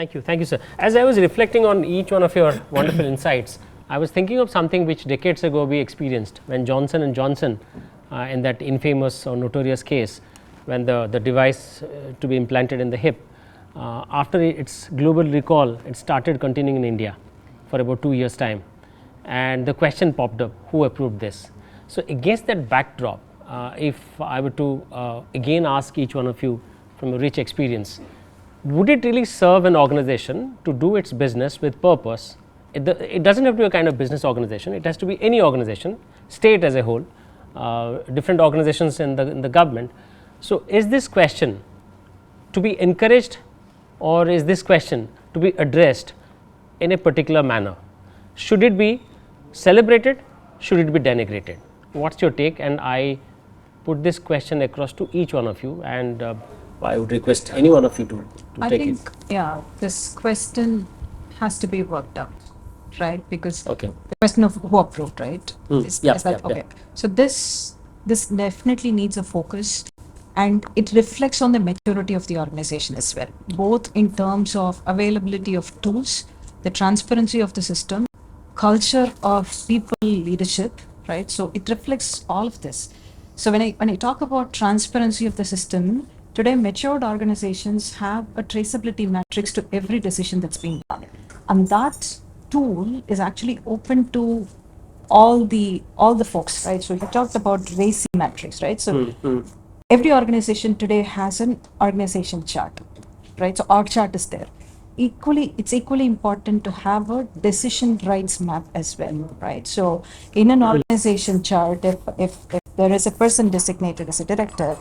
Thank you. Thank you, sir. As I was reflecting on each one of your wonderful insights, I was thinking of something which decades ago we experienced when Johnson and Johnson, in that infamous or notorious case, when the device to be implanted in the hip, after its global recall, it started continuing in India for about 2 years' time, and the question popped up: who approved this? So, against that backdrop, if I were to again ask each one of you from a rich experience, would it really serve an organization to do its business with purpose? It doesn't have to be a kind of business organization, it has to be any organization, state as a whole, different organizations in the government. So, is this question to be encouraged, or is this question to be addressed in a particular manner? Should it be celebrated? Should it be denigrated? What's your take? And I put this question across to each one of you, and I would request any one of you to I take think, it. yeah, this question has to be worked out, right? Because Okay. the question of who approved, right? Is that okay? So this definitely needs a focus, and it reflects on the maturity of the organization as well, both in terms of availability of tools, the transparency of the system, culture of people leadership, right? So it reflects all of this. So when I talk about transparency of the system, today matured organizations have a traceability matrix to every decision that's being done, and that tool is actually open to all the folks, right? So you talked about RACI matrix, right? So every organization today has an organization chart, right? So org chart is there. It's equally important to have a decision rights map as well, right? So in an organization chart, if there is a person designated as a director,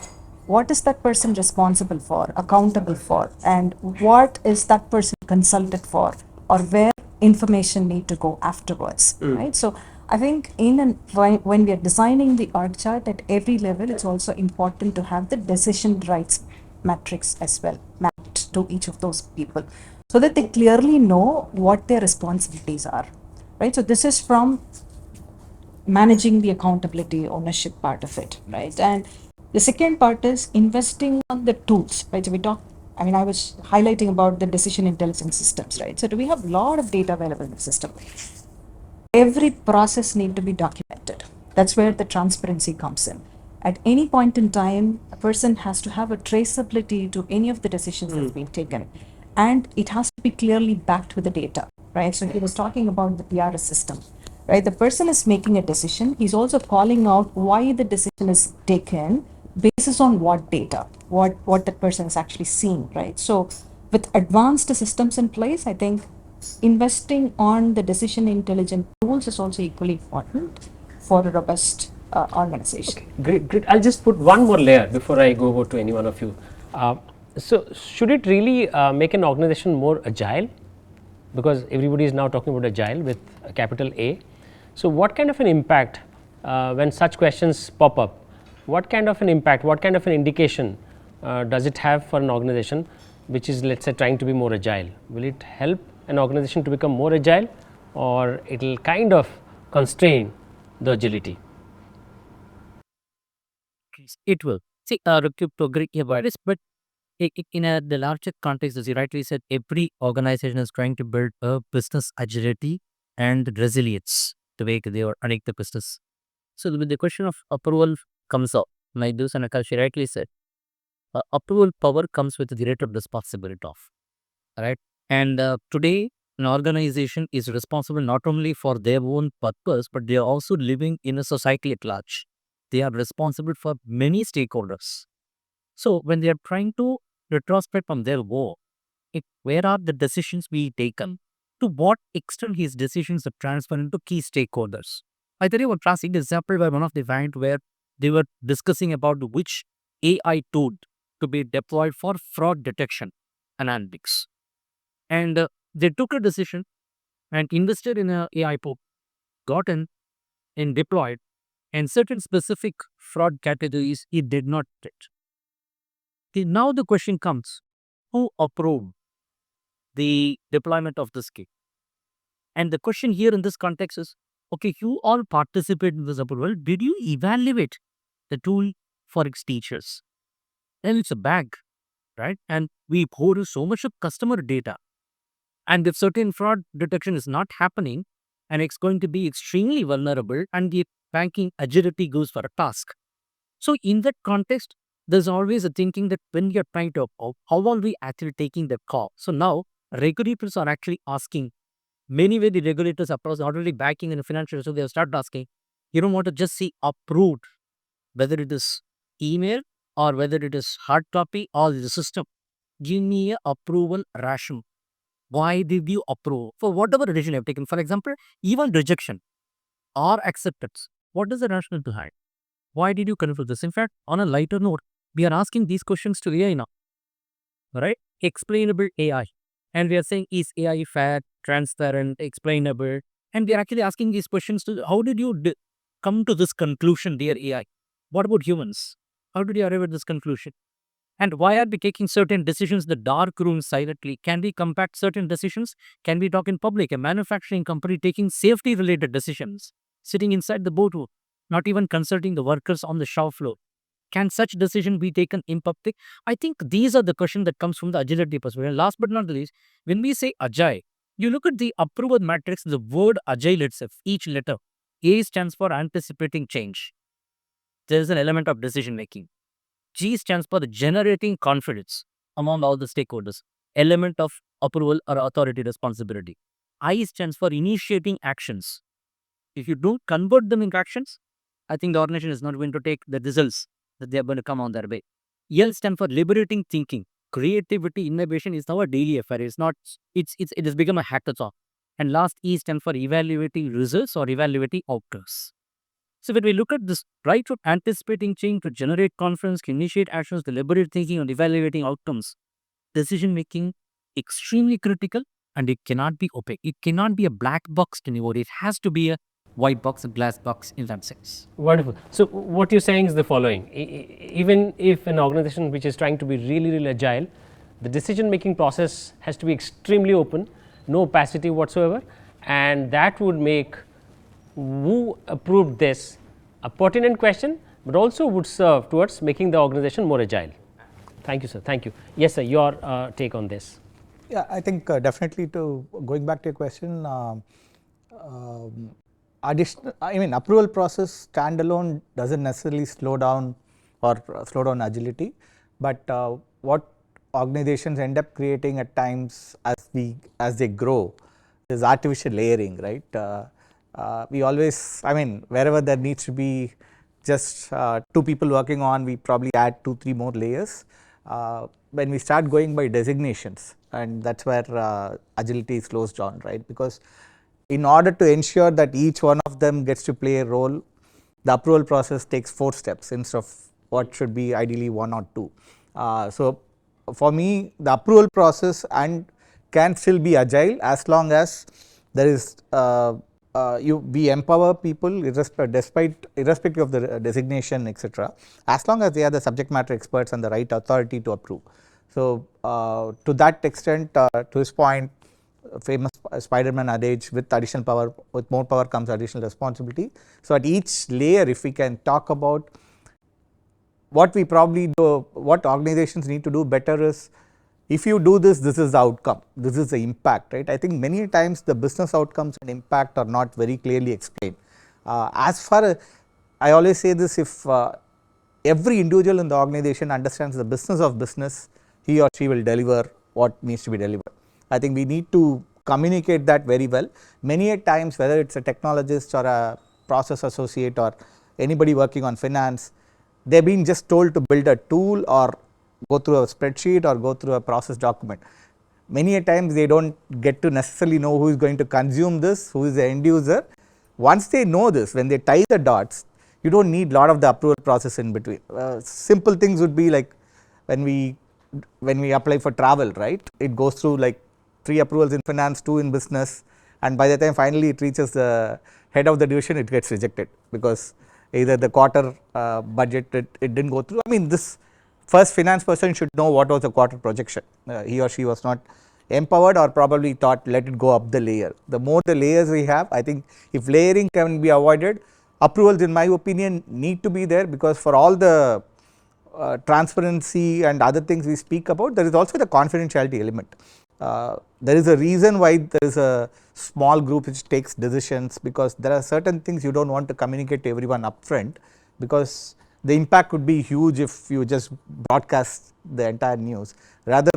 what is that person responsible for, accountable for, and what is that person consulted for, or where information need to go afterwards, right? So I think when we are designing the org chart at every level, it's also important to have the decision rights matrix as well mapped to each of those people, so that they clearly know what their responsibilities are, right? So this is from managing the accountability ownership part of it, right? And the second part is investing on the tools, right? So I was highlighting about the decision intelligence systems, right? So do we have a lot of data available in the system? Every process need to be documented. That's where the transparency comes in. At any point in time, a person has to have a traceability to any of the decisions that's been taken, and it has to be clearly backed with the data, right? So he was talking about the PRS system, right? The person is making a decision. He's also calling out why the decision is taken, basis on what data, what that person is actually seeing, right? So with advanced systems in place, I think investing on the decision intelligent tools is also equally important for a robust organization. Great, great. I'll just put one more layer before I go over to any one of you. So, should it really make an organization more agile? Because everybody is now talking about agile with a capital A. So, what kind of an impact when such questions pop up? What kind of an impact, what kind of an indication does it have for an organization which is, let's say, trying to be more agile? Will it help an organization to become more agile, or it will kind of constrain the agility? It will. See, to agree about this, but the larger context, as you rightly said, every organization is trying to build a business agility and resilience the way they are running the business. So the question of approval comes up, like this, and Akash rightly said, approval power comes with the greater responsibility of, right? And today, an organization is responsible not only for their own purpose, but they are also living in a society at large. They are responsible for many stakeholders. So when they are trying to retrospect from their work, where are the decisions being taken? To what extent his decisions are transferred to key stakeholders? I tell you one classic example by one of the bank where they were discussing about which AI tool to be deployed for fraud detection analytics. And they took a decision and invested in a AI tool, got in deployed, and certain specific fraud categories it did not detect. Now the question comes, who approved the deployment of this key? And the question here in this context is, okay, you all participate in this approval. Did you evaluate the tool for its features? Then it's a bank, right? And we pour so much of customer data. And if certain fraud detection is not happening, and it's going to be extremely vulnerable, and the banking agility goes for a task. So in that context, there's always a thinking that when you're trying to, how are we actually taking that call? So now regulators are actually asking, many way the regulators approach not only banking and financial, so they start asking, you don't want to just see approved, whether it is email or whether it is hard copy or the system. Give me a approval ration. Why did you approve? For whatever decision you have taken, for example, even rejection or acceptance. What is the rationale behind? Why did you confirm this? In fact, on a lighter note, we are asking these questions to AI now, right? Explainable AI. And we are saying, is AI fair, transparent, explainable? And we are actually asking these questions to how did you come to this conclusion, dear AI? What about humans? How did you arrive at this conclusion? And why are we taking certain decisions in the dark room silently? Can we compact certain decisions? Can we talk in public? A manufacturing company taking safety related decisions, sitting inside the boardroom, not even consulting the workers on the shop floor. Can such decision be taken in public? I think these are the questions that comes from the agility perspective. And last but not the least, when we say agile, you look at the approval matrix, the word agile itself, each letter. A stands for anticipating change. There is an element of decision making. G stands for the generating confidence among all the stakeholders, element of approval or authority responsibility. I stands for initiating actions. If you don't convert them into actions, I think the organization is not going to take the results that they are going to come on their way. L stands for liberating thinking. Creativity, innovation is now a daily affair. It's not, it has become a hackathon. And last, E stands for evaluating results or evaluating outcomes. So when we look at this, right from anticipating change to generate confidence, to initiate actions, to liberate thinking and evaluating outcomes, decision making extremely critical, and it cannot be opaque. It cannot be a black box anymore. It has to be a white box, a glass box in that sense. Wonderful. So what you're saying is the following: even if an organization which is trying to be really agile, the decision making process has to be extremely open, no opacity whatsoever, and that would make who approved this a pertinent question, but also would serve towards making the organization more agile. Thank you, sir. Thank you. Yes, sir. Your take on this. Yeah, I think definitely to going back to your question, approval process standalone doesn't necessarily slow down or slow down agility, but what organizations end up creating at times as they grow is artificial layering, right? We always, wherever there needs to be just two people working on, we probably add 2-3 more layers. When we start going by designations, and that's where agility slows down, right? Because in order to ensure that each one of them gets to play a role, the approval process takes 4 steps instead of what should be ideally 1 or 2. So for me, the approval process and can still be agile as long as there is we empower people irrespective of the designation, etc., as long as they are the subject matter experts and the right authority to approve. So to that extent, to this point, famous Spider-Man adage, with additional power, with more power comes additional responsibility. So at each layer, if we can talk about what we probably do, what organizations need to do better is, if you do this, this is the outcome, this is the impact, right? I think many times the business outcomes and impact are not very clearly explained. As far as I always say this, if every individual in the organization understands the business of business, he or she will deliver what needs to be delivered. I think we need to communicate that very well. Many a times, whether it's a technologist or a process associate or anybody working on finance, they've been just told to build a tool or go through a spreadsheet or go through a process document. Many a times they don't get to necessarily know who is going to consume this, who is the end user. Once they know this, when they tie the dots, you don't need a lot of the approval process in between. Simple things would be like when we apply for travel, right? It goes through like 3 approvals in finance, 2 in business, and by the time finally it reaches the head of the division, it gets rejected because either the quarter budget it didn't go through. I mean, this first finance person should know what was the quarter projection. He or she was not empowered or probably thought let it go up the layer. The more the layers we have, I think if layering can be avoided, approvals in my opinion need to be there, because for all the transparency and other things we speak about, there is also the confidentiality element. there is a reason why there is a small group which takes decisions, because there are certain things you don't want to communicate to everyone upfront, because the impact could be huge if you just broadcast the entire news. Rather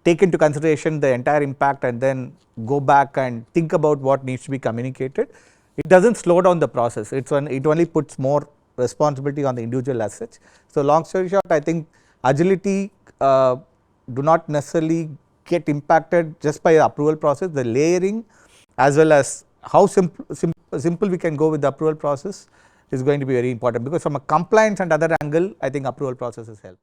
take into consideration the entire impact and then go back and think about what needs to be communicated. It doesn't slow down the process, it only puts more responsibility on the individual as such. So long story short, I think agility do not necessarily get impacted just by the approval process. The layering as well as how simple we can go with the approval process is going to be very important, because from a compliance and other angle, I think approval processes help.